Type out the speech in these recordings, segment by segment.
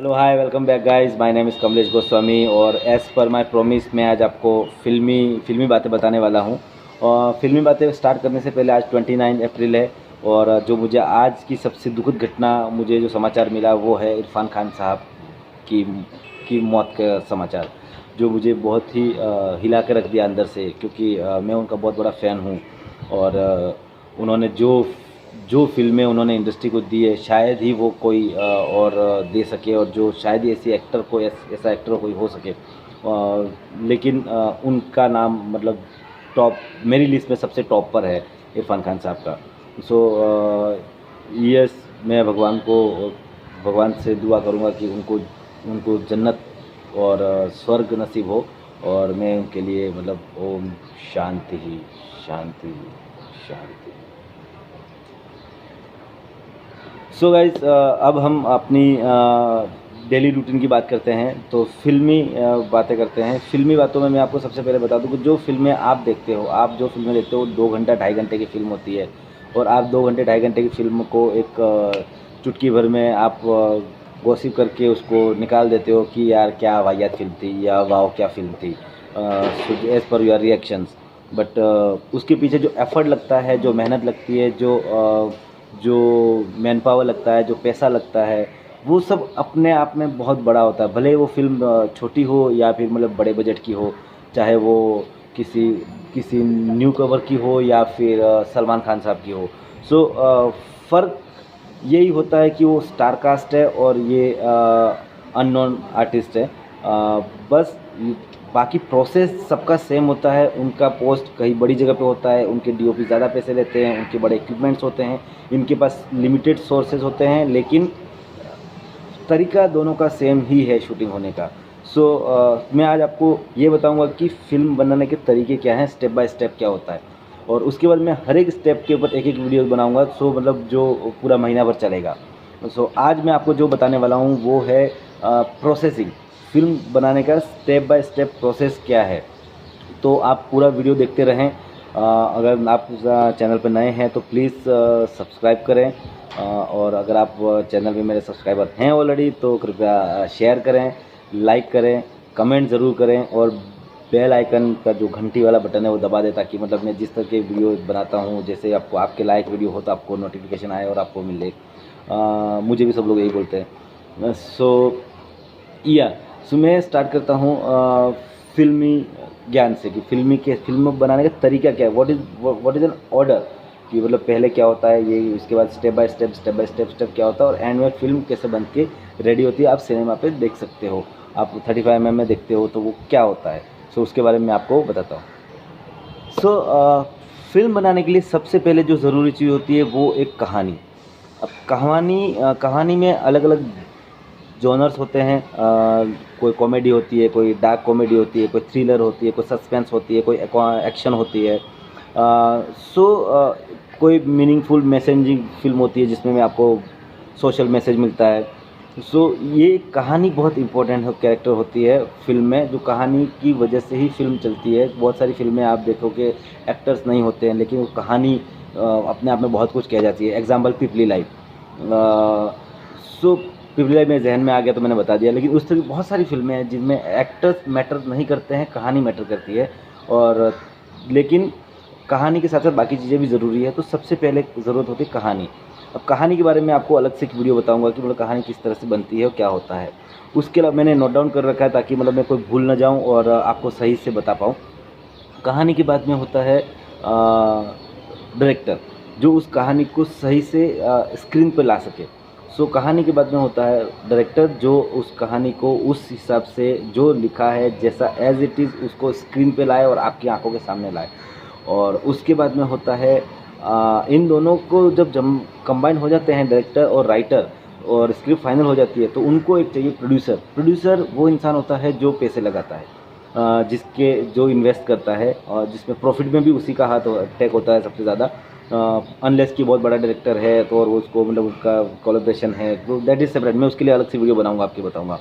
Hello hi welcome back guys, my name is Kamlesh Goswami और as per my promise मैं आज आपको फिल्मी बातें बताने वाला हूँ। और फिल्मी बातें स्टार्ट करने से पहले आज 29 अप्रैल है और जो मुझे आज की सबसे दुखद घटना मुझे जो समाचार मिला वो है इरफान खान साहब की की मौत का समाचार, जो मुझे बहुत ही हिला के रख दिया अंदर से, क्योंकि मैं उनका बहुत बड़ा फ़ैन हूँ। और उन्होंने जो जो फ़िल्में उन्होंने इंडस्ट्री को दी है शायद ही वो कोई और दे सके, और जो शायद ही ऐसी एक्टर को ऐसा एक्टर कोई हो सके। लेकिन उनका नाम मतलब टॉप मेरी लिस्ट में सबसे टॉप पर है इरफान खान साहब का। सो यस, मैं भगवान से दुआ करूँगा कि उनको उनको जन्नत और स्वर्ग नसीब हो, और मैं उनके लिए मतलब ओम शांति ही शांति शांति। सो गाइस, अब हम अपनी डेली रूटीन की बात करते हैं, तो फिल्मी बातें करते हैं। फिल्मी बातों में मैं आपको सबसे पहले बता दूं कि जो फिल्में आप देखते हो, आप जो फिल्में देखते हो 2 घंटा 2.5 घंटे की फ़िल्म होती है, और आप 2 घंटे 2.5 घंटे की फ़िल्म को एक चुटकी भर में आप गॉसिप करके उसको निकाल देते हो कि यार क्या वाहियात फ़िल्म थी, या वाओ क्या फ़िल्म थी, as per your reactions. But उसके पीछे जो एफ़र्ट लगता है, जो मेहनत लगती है, जो मैन पावर लगता है, जो पैसा लगता है, वो सब अपने आप में बहुत बड़ा होता है। भले ही वो फ़िल्म छोटी हो या फिर मतलब बड़े बजट की हो, चाहे वो किसी किसी न्यू कवर की हो या फिर सलमान खान साहब की हो। सो फ़र्क यही होता है कि वो स्टार कास्ट है और ये अननोन आर्टिस्ट है। बस बाकी प्रोसेस सबका सेम होता है। उनका पोस्ट कहीं बड़ी जगह पे होता है, उनके डीओपी ज़्यादा पैसे लेते हैं, उनके बड़े इक्विपमेंट्स होते हैं, इनके पास लिमिटेड सोर्सेज होते हैं, लेकिन तरीका दोनों का सेम ही है शूटिंग होने का। सो मैं आज आपको ये बताऊंगा कि फ़िल्म बनाने के तरीके क्या हैं, स्टेप बाय स्टेप क्या होता है, और उसके बाद मैं हर एक स्टेप के ऊपर एक एक वीडियो बनाऊंगा। सो मतलब जो पूरा महीना भर चलेगा। सो आज मैं आपको जो बताने वाला हूँ वो है प्रोसेसिंग, फ़िल्म बनाने का स्टेप बाय स्टेप प्रोसेस क्या है। तो आप पूरा वीडियो देखते रहें। अगर आप चैनल पर नए हैं तो प्लीज़ सब्सक्राइब करें, और अगर आप चैनल में मेरे सब्सक्राइबर हैं ऑलरेडी तो कृपया शेयर करें, लाइक करें, कमेंट ज़रूर करें, और बेल आइकन का जो घंटी वाला बटन है वो दबा दें, ताकि मतलब मैं जिस तरह के वीडियो बनाता हूँ, जैसे आपको आपके लायक वीडियो हो तो आपको नोटिफिकेशन आए और आपको मिले। मुझे भी सब लोग यही बोलते हैं। सो मैं स्टार्ट करता हूँ फ़िल्मी ज्ञान से, कि फ़िल्म बनाने का तरीका क्या है, व्हाट इज़ एन ऑर्डर, कि मतलब पहले क्या होता है ये, उसके बाद स्टेप बाय स्टेप क्या होता है, और एंड में फ़िल्म कैसे बन के रेडी होती है। आप सिनेमा पे देख सकते हो, आप 35mm में देखते हो तो वो क्या होता है। सो उसके बारे में मैं आपको बताता हूँ। सो फ़िल्म बनाने के लिए सबसे पहले जो ज़रूरी चीज़ होती है वो एक कहानी। अब कहानी में अलग अलग जॉनर्स होते हैं। कोई कॉमेडी होती है, कोई डार्क कॉमेडी होती है, कोई थ्रिलर होती है, कोई सस्पेंस होती है, कोई एक्शन होती है। कोई मीनिंगफुल मैसेजिंग फ़िल्म होती है जिसमें में आपको सोशल मैसेज मिलता है। ये कहानी बहुत इम्पोर्टेंट कैरेक्टर होती है फ़िल्म में, जो कहानी की वजह से ही फ़िल्म चलती है। बहुत सारी फ़िल्में आप देखोगे एक्टर्स नहीं होते हैं, लेकिन वो कहानी अपने आप में बहुत कुछ कह जाती है। एग्ज़ाम्पल पिपली लाइव। सो पिपली लाइव मेरे ज़हन में आ गया तो मैंने बता दिया, लेकिन उस तरह की बहुत सारी फ़िल्में हैं जिनमें एक्टर्स मैटर नहीं करते हैं, कहानी मैटर करती है। और लेकिन कहानी के साथ साथ बाकी चीज़ें भी ज़रूरी है। तो सबसे पहले ज़रूरत होती है कहानी। अब कहानी के बारे में आपको अलग से एक वीडियो बताऊंगा कि मतलब कहानी किस तरह से बनती है और क्या होता है। उसके अलावा मैंने नोट डाउन कर रखा है ताकि मतलब मैं कोई भूल ना जाऊं और आपको सही से बता पाऊँ। कहानी के बाद में होता है डायरेक्टर, जो उस कहानी को सही से स्क्रीन पर ला सके। सो कहानी के बाद में होता है डायरेक्टर, जो उस कहानी को उस हिसाब से जो लिखा है जैसा एज़ इट इज़ उसको स्क्रीन पे लाए और आपकी आंखों के सामने लाए। और उसके बाद में होता है इन दोनों को जब कंबाइन हो जाते हैं, डायरेक्टर और राइटर, और स्क्रिप्ट फाइनल हो जाती है, तो उनको एक चाहिए प्रोड्यूसर वो इंसान होता है जो पैसे लगाता है, जिसके जो इन्वेस्ट करता है, और जिसमें प्रॉफिट में भी उसी का हाथ टेक होता है सबसे ज़्यादा। अनलेस कि बहुत बड़ा डायरेक्टर है तो और वो उसको मतलब उसका कोलैबोरेशन है तो दैट इज़ सेपरेट, मैं उसके लिए अलग से वीडियो बनाऊंगा, आपके बताऊंगा।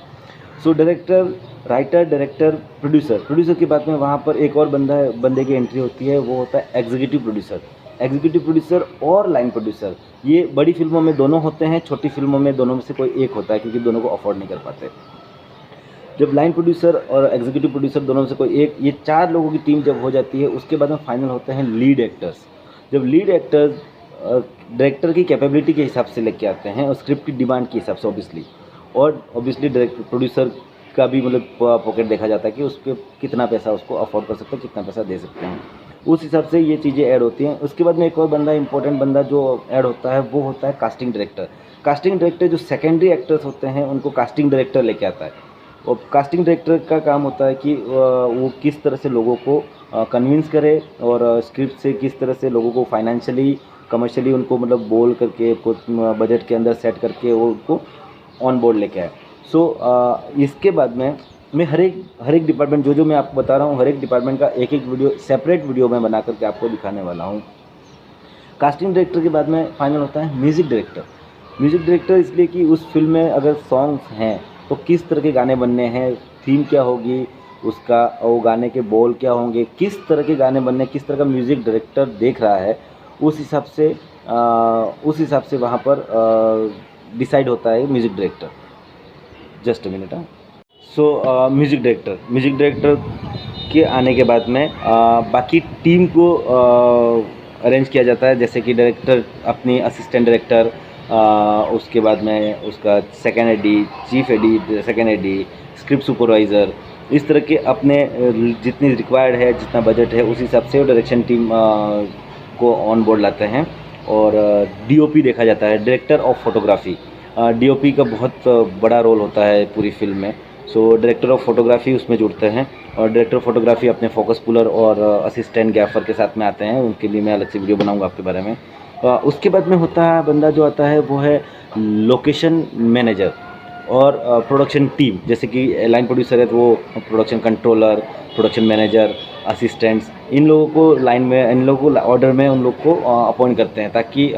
So director, writer, director, producer के बाद में वहाँ पर एक और बंदे की एंट्री होती है, वो होता है एग्जीक्यूटिव प्रोड्यूसर। एग्जीक्यूटिव प्रोड्यूसर और लाइन प्रोड्यूसर, ये बड़ी फिल्मों में दोनों होते हैं, छोटी फिल्मों में दोनों में से कोई एक होता है, क्योंकि दोनों को अफोर्ड नहीं कर पाते। जब लाइन प्रोड्यूसर और एग्जीक्यूटिव प्रोड्यूसर दोनों में से कोई एक, ये 4 लोगों की टीम जब हो जाती है, उसके बाद में फाइनल होते हैं लीड एक्टर्स। जब लीड एक्टर्स डायरेक्टर की कैपेबिलिटी के हिसाब से लेके आते हैं और स्क्रिप्ट की डिमांड के हिसाब से ऑब्वियसली, और ऑब्वियसली डायरेक्टर प्रोड्यूसर का भी मतलब पॉकेट देखा जाता है कि उस पर कितना पैसा उसको अफोर्ड कर सकते हैं, कितना पैसा दे सकते हैं, उस हिसाब से ये चीज़ें ऐड होती हैं। उसके बाद में एक और बंदा, इंपॉर्टेंट बंदा जो ऐड होता है, वो होता है कास्टिंग डायरेक्टर। कास्टिंग डायरेक्टर जो सेकेंडरी एक्टर्स होते हैं उनको कास्टिंग डायरेक्टर लेके आता है, और कास्टिंग डायरेक्टर का काम होता है कि वो किस तरह से लोगों को कन्विंस करे, और स्क्रिप्ट से किस तरह से लोगों को फाइनेंशियली कमर्शियली उनको मतलब बोल करके कुछ बजट के अंदर सेट करके वो उनको ऑन बोर्ड लेके आए। सो इसके बाद में मैं हर एक डिपार्टमेंट जो मैं आपको बता रहा हूँ, हर एक डिपार्टमेंट का एक वीडियो, सेपरेट वीडियो मैं बना करके आपको दिखाने वाला हूँ। कास्टिंग डायरेक्टर के बाद में फाइनल होता है म्यूज़िक डायरेक्टर। म्यूज़िक डायरेक्टर इसलिए कि उस फिल्म में अगर सॉन्ग्स हैं तो किस तरह के गाने बनने हैं, थीम क्या होगी उसका, वो गाने के बोल क्या होंगे, किस तरह के गाने बनने, किस तरह का म्यूज़िक डायरेक्टर देख रहा है, उस हिसाब से वहाँ पर डिसाइड होता है music director. Just a minute. So music director के आने के बाद में बाकी टीम को अरेंज किया जाता है, जैसे कि डायरेक्टर अपनी असिस्टेंट डायरेक्टर, उसके बाद में उसका second AD, chief AD, second AD, script supervisor, इस तरह के अपने जितनी रिक्वायर्ड है, जितना बजट है, उस हिसाब से डायरेक्शन टीम को ऑन बोर्ड लाते हैं। और डीओपी देखा जाता है, डायरेक्टर ऑफ फोटोग्राफी। डीओपी का बहुत बड़ा रोल होता है पूरी फिल्म में। सो डायरेक्टर ऑफ फोटोग्राफी उसमें जुड़ते हैं, और डायरेक्टर ऑफ फोटोग्राफी अपने फोकस पुलर और असिस्टेंट गैफर के साथ में आते हैं, उनके लिए मैं अलग से वीडियो बनाऊंगा आपके बारे में। उसके बाद में होता है बंदा जो आता है वो है लोकेशन मैनेजर और प्रोडक्शन टीम। जैसे कि लाइन प्रोड्यूसर है तो वो production controller, production manager, assistants, इन लोगों को लाइन में, इन लोगों को ऑर्डर में उन लोग को अपॉइंट करते हैं, ताकि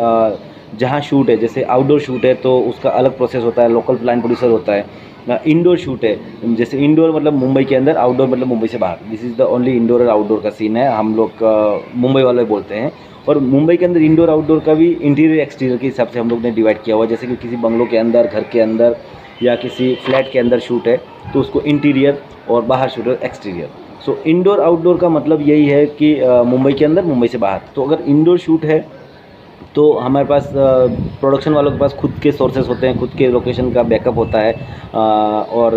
जहाँ शूट है, जैसे आउटडोर शूट है तो उसका अलग प्रोसेस होता है, लोकल लाइन प्रोड्यूसर होता है। इंडोर शूट है, जैसे इंडोर मतलब मुंबई के अंदर, आउटडोर मतलब मुंबई से बाहर। This is the only indoor और आउटडोर का सीन है, हम लोग मुंबई वाले बोलते हैं। और मुंबई के अंदर इंडोर आउटडोर का भी इंटीरियर एक्सटीरियर के हिसाब से हम लोग ने डिवाइड किया हुआ है। जैसे कि किसी बंगलों के अंदर, घर के अंदर या किसी फ्लैट के अंदर शूट है तो उसको इंटीरियर, और बाहर शूट है एक्सटीरियर। सो इंडोर आउटडोर का मतलब यही है कि मुंबई के अंदर, मुंबई से बाहर। तो अगर इंडोर शूट है तो हमारे पास प्रोडक्शन वालों के पास खुद के सोर्सेज होते हैं, खुद के लोकेशन का बैकअप होता है। और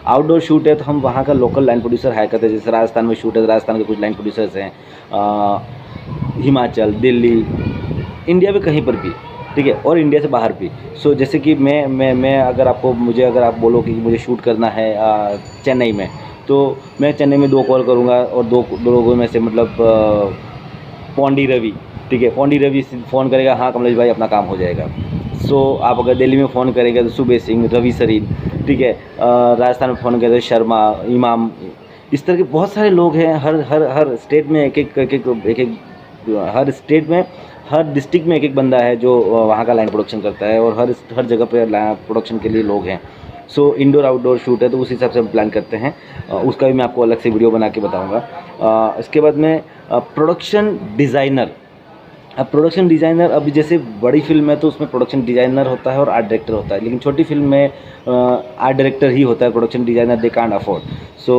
आउटडोर शूट है तो हम वहाँ का लोकल लाइन प्रोड्यूसर हायर करते हैं। जैसे राजस्थान में शूट है तो राजस्थान के कुछ लाइन प्रोड्यूसर्स हैं, हिमाचल, दिल्ली, इंडिया में कहीं पर भी, ठीक है, और इंडिया से बाहर भी। सो जैसे कि मैं अगर आप बोलो कि मुझे शूट करना है चेन्नई में, तो मैं चेन्नई में 2 कॉल करूँगा, और दो लोगों में से मतलब पौंडी रवि, ठीक है, पौंडी रवि फ़ोन करेगा, हाँ कमलेश भाई अपना काम हो जाएगा। सो आप अगर दिल्ली में फ़ोन करेंगे तो सुबह सिंह, रवि सरीन, ठीक है, राजस्थान में फ़ोन करेंगे शर्मा, इमाम, इस तरह के बहुत सारे लोग हैं। हर स्टेट में एक हर स्टेट में, हर डिस्ट्रिक्ट में एक बंदा है जो वहाँ का लाइन प्रोडक्शन करता है, और हर जगह पे प्रोडक्शन के लिए लोग हैं। सो इंडोर आउटडोर शूट है तो उस हिसाब से हम प्लान करते हैं, उसका भी मैं आपको अलग से वीडियो बना के बताऊँगा। इसके बाद में प्रोडक्शन डिज़ाइनर। अब प्रोडक्शन डिज़ाइनर, अब जैसे बड़ी फिल्म है तो उसमें प्रोडक्शन डिज़ाइनर होता है और आर्ट डायरेक्टर होता है, लेकिन छोटी फिल्म में आर्ट डायरेक्टर ही होता है, production designer they can't afford. So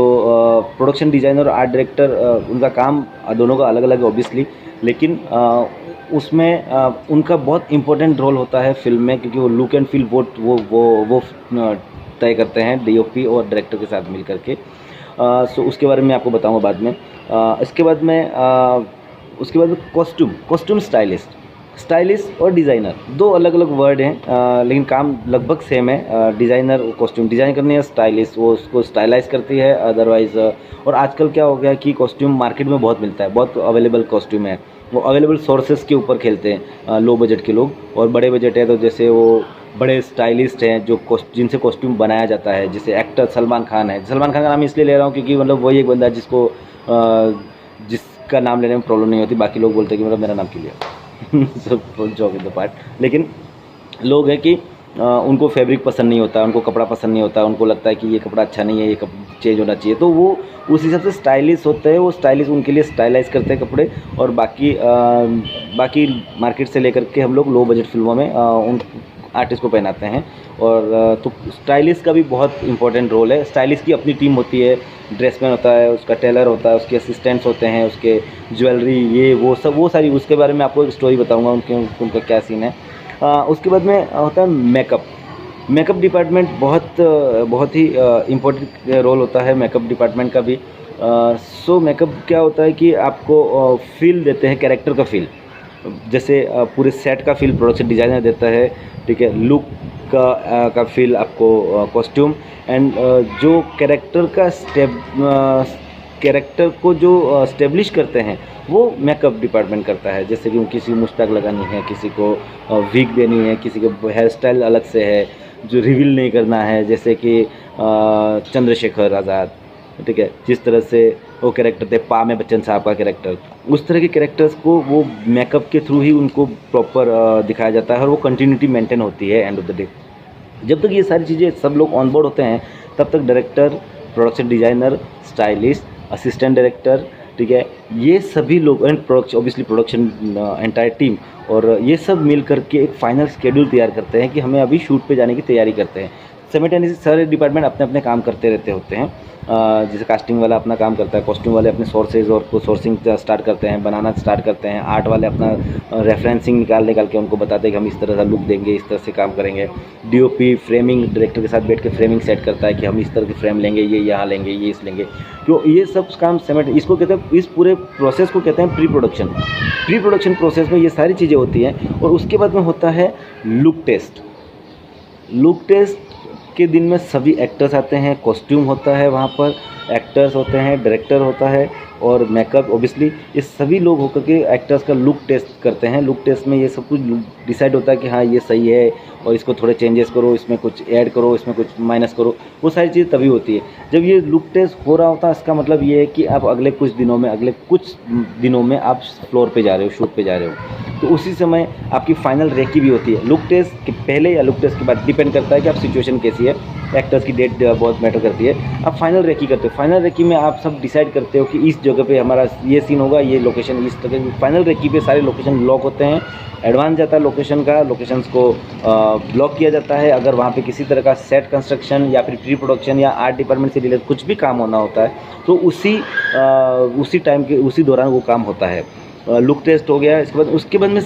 production designer और आर्ट डायरेक्टर, उनका काम दोनों का अलग अलग है ऑब्वियसली, लेकिन उसमें उनका बहुत इंपॉर्टेंट रोल होता है फिल्म में, क्योंकि वो लुक एंड फील वो तय करते हैं डीओपी और डायरेक्टर के साथ मिल करके। सो उसके बारे में आपको बताऊँगा बाद में। इसके बाद में कॉस्ट्यूम स्टाइलिस्ट और डिज़ाइनर, 2 अलग अलग वर्ड हैं, लेकिन काम लगभग सेम है। डिज़ाइनर कॉस्ट्यूम डिज़ाइन करनी है, स्टाइलिस्ट वो उसको स्टाइलाइज करती है अदरवाइज़। और आजकल क्या हो गया कि कॉस्ट्यूम मार्केट में बहुत मिलता है, बहुत अवेलेबल कॉस्ट्यूम है, वो अवेलेबल सोर्सेज के ऊपर खेलते हैं लो बजट के लोग। और बड़े बजट है तो जैसे वो बड़े स्टाइलिस्ट हैं जो जिनसे कॉस्ट्यूम बनाया जाता है, जैसे एक्टर सलमान खान है। सलमान खान का नाम इसलिए ले रहा हूँ क्योंकि मतलब वही एक बंदा है जिसका नाम लेने में प्रॉब्लम नहीं होती, बाकी लोग बोलते हैं कि मतलब मेरा नाम क्यों लिया सब जॉब इन द पार्ट। लेकिन लोग हैं कि उनको फैब्रिक पसंद नहीं होता, उनको कपड़ा पसंद नहीं होता, उनको लगता है कि ये कपड़ा अच्छा नहीं है, ये चेंज होना चाहिए, तो वो उस हिसाब से स्टाइलिश होते हैं, वो स्टाइलिश उनके लिए स्टाइलाइज करते हैं कपड़े। और बाकी मार्केट से लेकर के हम लोग लो बजट फिल्मों में उन आर्टिस्ट को पहनाते हैं। और तो स्टाइलिश का भी बहुत इंपॉर्टेंट रोल है। स्टाइलिश की अपनी टीम होती है, ड्रेसमैन होता है, उसका टेलर होता है, उसके असिस्टेंट्स होते हैं, उसके ज्वेलरी, ये वो सब, वो सारी, उसके बारे में आपको एक स्टोरी बताऊंगा उनका क्या सीन है। उसके बाद में होता है मेकअप डिपार्टमेंट, बहुत ही इम्पोर्टेंट रोल होता है मेकअप डिपार्टमेंट का भी। सो मेकअप क्या होता है कि आपको फील देते हैं, कैरेक्टर का फील, जैसे पूरे सेट का फील प्रोडक्शन डिज़ाइनर देता है, ठीक है। लुक का फील आपको कॉस्ट्यूम एंड जो कैरेक्टर को जो स्टेब्लिश करते हैं वो मेकअप डिपार्टमेंट करता है। जैसे कि किसी को मुस्ताक लगानी है, किसी को विग देनी है, किसी को हेयर स्टाइल अलग से है जो रिवील नहीं करना है, जैसे कि चंद्रशेखर आज़ाद, ठीक है, जिस तरह से वो कैरेक्टर थे पा में बच्चन साहब का कैरेक्टर, उस तरह के कैरेक्टर्स को वो मेकअप के थ्रू ही उनको प्रॉपर दिखाया जाता है और वो कंटिन्यूटी मेंटेन होती है एंड ऑफ द डे। जब तक ये सारी चीज़ें सब लोग ऑन बोर्ड होते हैं तब तक director, production designer, stylist, assistant director, ठीक है, ये सभी लोग and production, obviously production entire team, और ये सब मिल करके एक फाइनल शेड्यूल तैयार करते हैं कि हमें अभी शूट पे जाने की तैयारी करते हैं। सिमिल्टेनियसली सारे डिपार्टमेंट अपने अपने काम करते रहते होते हैं। जैसे कास्टिंग वाला अपना काम करता है, कॉस्ट्यूम वाले अपने सोर्सेज और को सोर्सिंग स्टार्ट करते हैं, बनाना स्टार्ट करते हैं, आर्ट वाले अपना रेफरेंसिंग निकाल के उनको बताते हैं कि हम इस तरह का लुक देंगे, इस तरह से काम करेंगे। डीओपी फ्रेमिंग डायरेक्टर के साथ बैठ के फ्रेमिंग सेट करता है कि हम इस तरह की फ्रेम लेंगे, ये यहाँ लेंगे, ये इस लेंगे। तो ये सब काम इसको कहते हैं, इस पूरे प्रोसेस को कहते हैं प्री प्रोडक्शन प्रोसेस में ये सारी चीज़ें होती हैं। और उसके बाद में होता है लुक टेस्ट के दिन में सभी एक्टर्स आते हैं, कॉस्ट्यूम होता है, वहाँ पर एक्टर्स होते हैं, डायरेक्टर होता है और मेकअप, ऑब्वियसली ये सभी लोग होकर के एक्टर्स का लुक टेस्ट करते हैं। लुक टेस्ट में ये सब कुछ डिसाइड होता है कि हाँ ये सही है और इसको थोड़े चेंजेस करो, इसमें कुछ ऐड करो, इसमें कुछ माइनस करो, वो सारी चीज़ तभी होती है जब ये लुक टेस्ट हो रहा होता है। इसका मतलब ये है कि आप अगले कुछ दिनों में आप फ्लोर पे जा रहे हो, शूट पे जा रहे हो, तो उसी समय आपकी फाइनल रेकी भी होती है। लुक टेस्ट के पहले या लुक टेस्ट के बाद डिपेंड करता है कि आप सिचुएशन कैसी है, एक्टर्स की डेट बहुत मैटर करती है। आप फाइनल रेकी करते हो, फाइनल रेकी में आप सब डिसाइड करते हो कि इस जगह पे हमारा ये सीन होगा, ये लोकेशन इस तरह। फाइनल रेकी पे सारे लोकेशन लॉक होते हैं, एडवांस जाता है लोकेशंस को ब्लॉक किया जाता है। अगर वहाँ पे किसी तरह का सेट कंस्ट्रक्शन या फिर प्री प्रोडक्शन या आर्ट डिपार्टमेंट से रिलेटेड कुछ भी काम होना होता है तो उसी दौरान वो काम होता है। लुक टेस्ट हो गया, उसके बाद में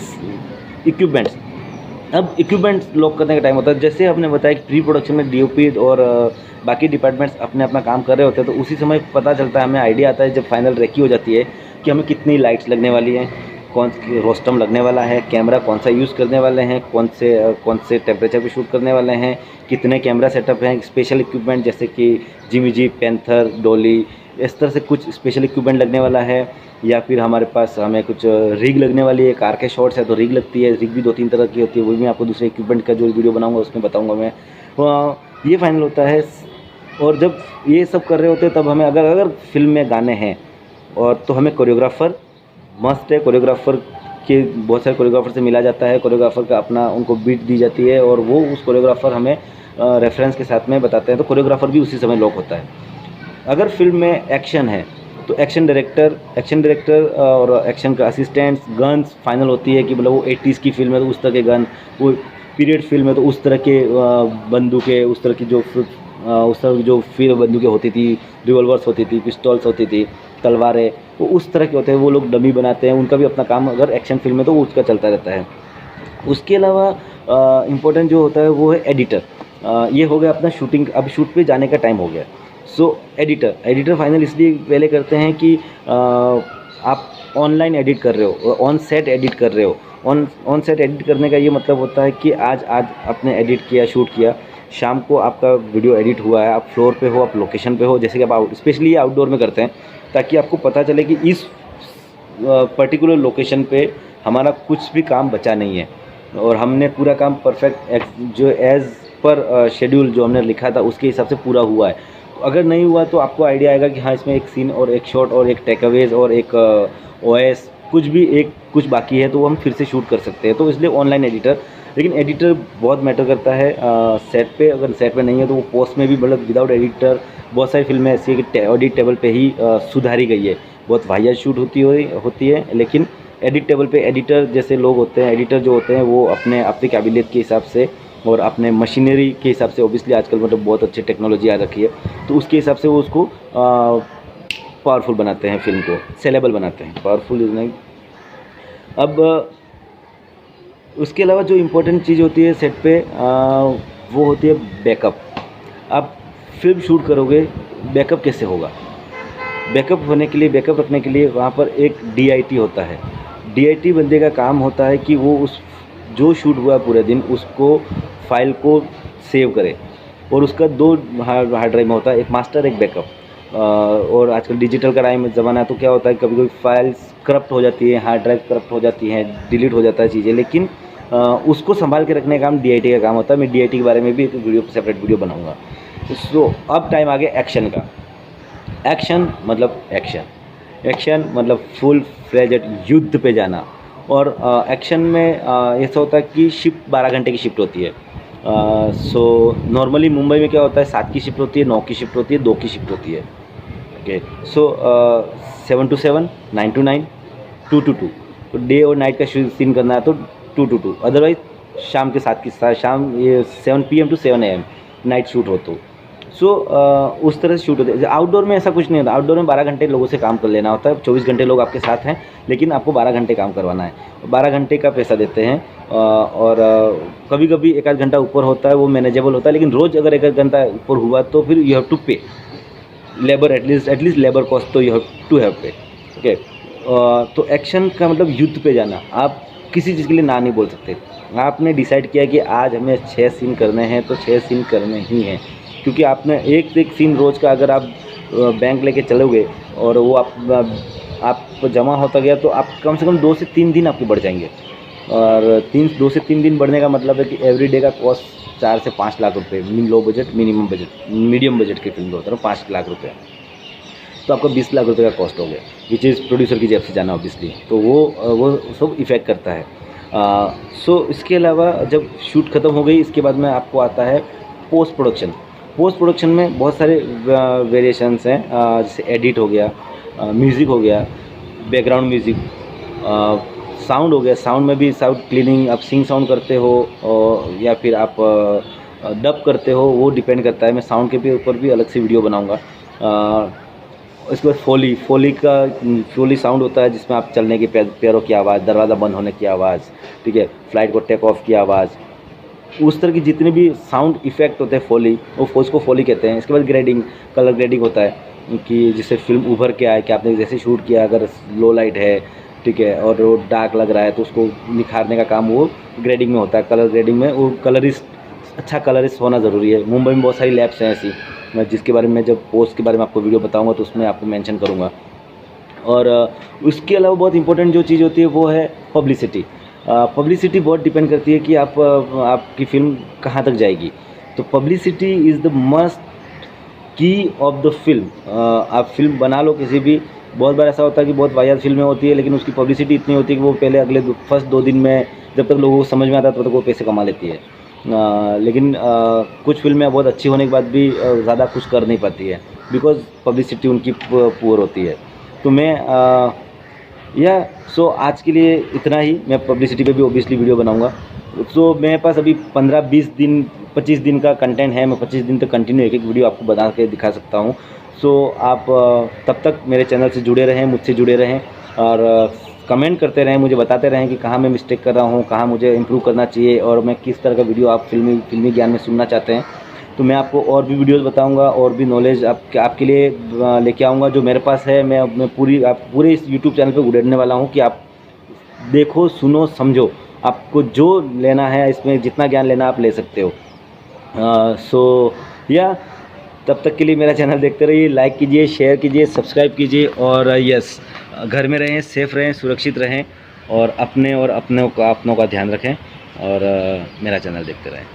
इक्विपमेंट्स। अब इक्विपमेंट्स लॉक करने का टाइम होता है। जैसे आपने बताया कि प्री प्रोडक्शन में डीओपी और बाकी डिपार्टमेंट्स अपना काम कर रहे होते हैं, तो उसी समय पता चलता है, हमें आइडिया आता है जब फाइनल रेकी हो जाती है कि हमें कितनी लाइट्स लगने वाली हैं, कौन रोस्टम लगने वाला है, कैमरा कौन सा यूज़ करने वाले हैं, कौन से टेम्परेचर पे शूट करने वाले हैं, कितने कैमरा सेटअप हैं, स्पेशल इक्विपमेंट जैसे कि जिमी जी, पैंथर, डॉली, इस तरह से कुछ स्पेशल इक्विपमेंट लगने वाला है। या फिर हमारे पास हमें कुछ रिग लगने वाली है, कार के शॉट्स है तो रिग लगती है। रिग भी 2-3 तरह की होती है, वो भी मैं आपको दूसरे इक्विपमेंट का जो वीडियो बनाऊंगा उसमें बताऊंगा मैं। ये फाइनल होता है। और जब ये सब कर रहे होते हैं तब हमें अगर फिल्म में गाने हैं और तो हमें कोरियोग्राफर मस्ट है। कोरियोग्राफर के बहुत सारे कोरियोग्राफर से मिला जाता है, कोरियोग्राफर का अपना उनको बीट दी जाती है और वो उस कोरियोग्राफर हमें रेफरेंस के साथ में बताते हैं, तो कोरियोग्राफर भी उसी समय लॉक होता है। अगर फिल्म में एक्शन है तो एक्शन डायरेक्टर और एक्शन का असिस्टेंट्स, गन्स फाइनल होती है कि मतलब वो 80s की फिल्म है तो उस तरह के गन, वो पीरियड फिल्म है तो उस तरह के बंदूकें, उस तरह की जो फिर बंदूकें होती थी, रिवॉल्वर्स होती थी, पिस्तौल्स होती थी, तलवारें, वो उस तरह के होते हैं। वो लोग डमी बनाते हैं, उनका भी अपना काम अगर एक्शन फिल्म है तो वो उसका चलता रहता है। उसके अलावा इम्पोर्टेंट जो होता है वो है एडिटर। ये हो गया अपना शूटिंग, अब शूट पे जाने का टाइम हो गया। सो एडिटर फाइनल इसलिए पहले करते हैं कि आप ऑनलाइन एडिट कर रहे हो, ऑन सेट एडिट कर रहे हो। ऑन सेट एडिट करने का ये मतलब होता है कि आज आपने एडिट किया, शूट किया, शाम को आपका वीडियो एडिट हुआ है, आप फ्लोर पे हो, आप लोकेशन पे हो, जैसे कि आप स्पेशली ये आउटडोर में करते हैं ताकि आपको पता चले कि इस पर्टिकुलर लोकेशन पे हमारा कुछ भी काम बचा नहीं है और हमने पूरा काम परफेक्ट जो एज़ पर शेड्यूल जो हमने लिखा था उसके हिसाब से पूरा हुआ है। अगर नहीं हुआ तो आपको आइडिया आएगा कि हाँ इसमें एक सीन और एक शॉट और एक टेकअवेज और एक ओएस कुछ बाकी है तो वो हम फिर से शूट कर सकते हैं। तो इसलिए ऑनलाइन एडिटर लेकिन एडिटर बहुत मैटर करता है सेट पे। अगर सेट पे नहीं है तो वो पोस्ट में भी, मतलब विदाउट एडिटर बहुत सारी फिल्में ऐसी है कि ऑडिट टेबल पे ही सुधारी गई है। बहुत वाहियात शूट होती है, लेकिन एडिट टेबल पे एडिटर जैसे लोग होते हैं, एडिटर जो होते हैं वो अपनी काबिलियत के हिसाब से और अपने मशीनरी के हिसाब से, ऑब्वियसली आजकल मतलब बहुत अच्छी टेक्नोलॉजी आ रखी है, तो उसके हिसाब से वो उसको पावरफुल बनाते हैं, फिल्म को सेलेबल बनाते हैं। पावरफुल इज नहीं। अब उसके अलावा जो इम्पोर्टेंट चीज़ होती है सेट पे वो होती है बैकअप। आप फिल्म शूट करोगे, बैकअप कैसे होगा? बैकअप होने के लिए, बैकअप रखने के लिए वहाँ पर एक DIT होता है। DIT बंदे का काम होता है कि वो उस जो शूट हुआ पूरे दिन उसको फाइल को सेव करे, और उसका 2 हार्ड ड्राइव में होता है, एक मास्टर एक बैकअप। और आजकल डिजिटल का टाइम ज़माना है, तो क्या होता है कभी कभी फाइल्स करप्ट हो जाती है, हार्ड ड्राइव करप्ट हो जाती हैं, डिलीट हो जाता है चीज़ें, लेकिन उसको संभाल के रखने का काम DIT का काम होता है। मैं DIT के बारे में भी एक वीडियो, सेपरेट वीडियो बनाऊंगा। सो अब टाइम आ गया एक्शन का। एक्शन मतलब एक्शन मतलब फुल फ्लेजेड युद्ध पे जाना। और एक्शन में ऐसा होता है कि शिफ्ट 12 घंटे की शिफ्ट होती है। सो नॉर्मली मुंबई में क्या होता है, 7 की शिफ्ट होती है, 9 की शिफ्ट होती है, 2 की शिफ्ट होती है। Okay, so 7 to 7, 9 to 9, 2 to 2। तो डे और नाइट का सीन करना है तो 2 to 2, अदरवाइज शाम के 7 की शाम ये 7 PM to 7 AM night shoot हो तो। सो उस तरह से शूट होते हैं। आउटडोर में ऐसा कुछ नहीं होता। आउटडोर में 12 घंटे लोगों से काम कर लेना होता है। 24 घंटे लोग आपके साथ हैं, लेकिन आपको 12 घंटे काम करवाना है। 12 घंटे का पैसा देते हैं। और कभी कभी एक आध घंटा ऊपर होता है, वो मैनेजेबल होता है, लेकिन रोज़ अगर एक आध घंटा ऊपर हुआ तो फिर यू हैव टू पे लेबर, एटलीस्ट लेबर कॉस्ट तो यू हैव टू हैव पे। ओके, तो एक्शन का मतलब युद्ध पे जाना। आप किसी चीज़ के लिए ना नहीं बोल सकते। आपने डिसाइड किया कि आज हमें 6 सीन करने हैं तो 6 सीन करने ही हैं, क्योंकि आपने एक सीन रोज़ का अगर आप बैंक लेके चलोगे और वो आप जमा होता गया तो आप कम से कम 2 से 3 दिन आपके बढ़ जाएंगे। और 2 से 3 दिन बढ़ने का मतलब है कि एवरी डे का कॉस्ट 4 से 5 लाख रुपए, low budget, minimum budget, medium budget के फिल्म होता है 5 लाख रुपये, तो आपका 20 लाख रुपए का कॉस्ट हो गया, विच इज़ प्रोड्यूसर की जेब से जाना ऑब्वियसली। तो वो सब इफ़ेक्ट करता है। सो इसके अलावा जब शूट ख़त्म हो गई, इसके बाद में आपको आता है पोस्ट प्रोडक्शन। पोस्ट प्रोडक्शन में बहुत सारे वेरिएशंस हैं, जैसे एडिट हो गया, म्यूज़िक हो गया, बैकग्राउंड म्यूज़िक, साउंड हो गया। साउंड में भी साउंड क्लीनिंग, आप सिंग साउंड करते हो या फिर आप डब करते हो, वो डिपेंड करता है। मैं साउंड के भी ऊपर भी अलग से वीडियो बनाऊंगा। इसके बाद फोली साउंड होता है, जिसमें आप चलने के पैरों की आवाज़, दरवाज़ा बंद होने की आवाज़, ठीक है, फ्लाइट को टेक ऑफ की आवाज़, उस तरह की जितने भी साउंड इफ़ेक्ट होते हैं फोली, वो उसको फोली कहते हैं। इसके बाद ग्रेडिंग, कलर ग्रेडिंग होता है कि जिससे फिल्म उभर के आए, कि आपने जैसे शूट किया, अगर लो लाइट है, ठीक है, और वो डार्क लग रहा है तो उसको निखारने का काम वो ग्रेडिंग में होता है। कलर ग्रेडिंग में वो कलरिस्ट, अच्छा कलरिस्ट होना ज़रूरी है। मुंबई में बहुत सारी लैब्स हैं ऐसी, मैं जिसके बारे में जब पोस्ट के बारे में आपको वीडियो बताऊंगा तो उसमें आपको मेंशन करूंगा। और उसके अलावा बहुत इंपॉर्टेंट जो चीज़ होती है वो है पब्लिसिटी। पब्लिसिटी बहुत डिपेंड करती है कि आपकी फ़िल्म कहाँ तक जाएगी। तो पब्लिसिटी इज़ द मस्ट की ऑफ द फिल्म। आप फिल्म बना लो किसी भी, बहुत बार ऐसा होता है कि बहुत वाहियात फिल्में होती है, लेकिन उसकी पब्लिसिटी इतनी होती है कि वो पहले अगले फर्स्ट 2 दिन में जब तक लोगों को समझ में आता है तब तक वो पैसे कमा लेती है। लेकिन कुछ फिल्में बहुत अच्छी होने के बाद भी ज़्यादा कुछ कर नहीं पाती है, बिकॉज पब्लिसिटी उनकी पुअर होती है। तो मैं सो आज के लिए इतना ही। मैं पब्लिसिटी पे भी ओबियसली वीडियो बनाऊंगा। सो मेरे पास अभी 15-20 दिन 25 दिन का कंटेंट है। मैं 25 दिन तक कंटिन्यू एक वीडियो आपको बना के दिखा सकता हूँ। सो आप तब तक मेरे चैनल से जुड़े रहें, मुझसे जुड़े रहें, और कमेंट करते रहें, मुझे बताते रहें कि कहाँ मैं मिस्टेक कर रहा हूँ, कहाँ मुझे इम्प्रूव करना चाहिए, और मैं किस तरह का वीडियो आप फिल्मी ज्ञान में सुनना चाहते हैं। तो मैं आपको और भी वीडियोस बताऊंगा, और भी नॉलेज आपके लिए लेके आऊँगा जो मेरे पास है। मैं पूरे इस यूट्यूब चैनल पे उड़ने वाला हूँ कि आप देखो, सुनो, समझो, आपको जो लेना है, इसमें जितना ज्ञान लेना आप ले सकते हो। तब तक के लिए मेरा चैनल देखते रहिए, लाइक कीजिए, शेयर कीजिए, सब्सक्राइब कीजिए, और यस, घर में रहें, सेफ़ रहें, सुरक्षित रहें, और अपने और अपनों का ध्यान रखें, और मेरा चैनल देखते रहें।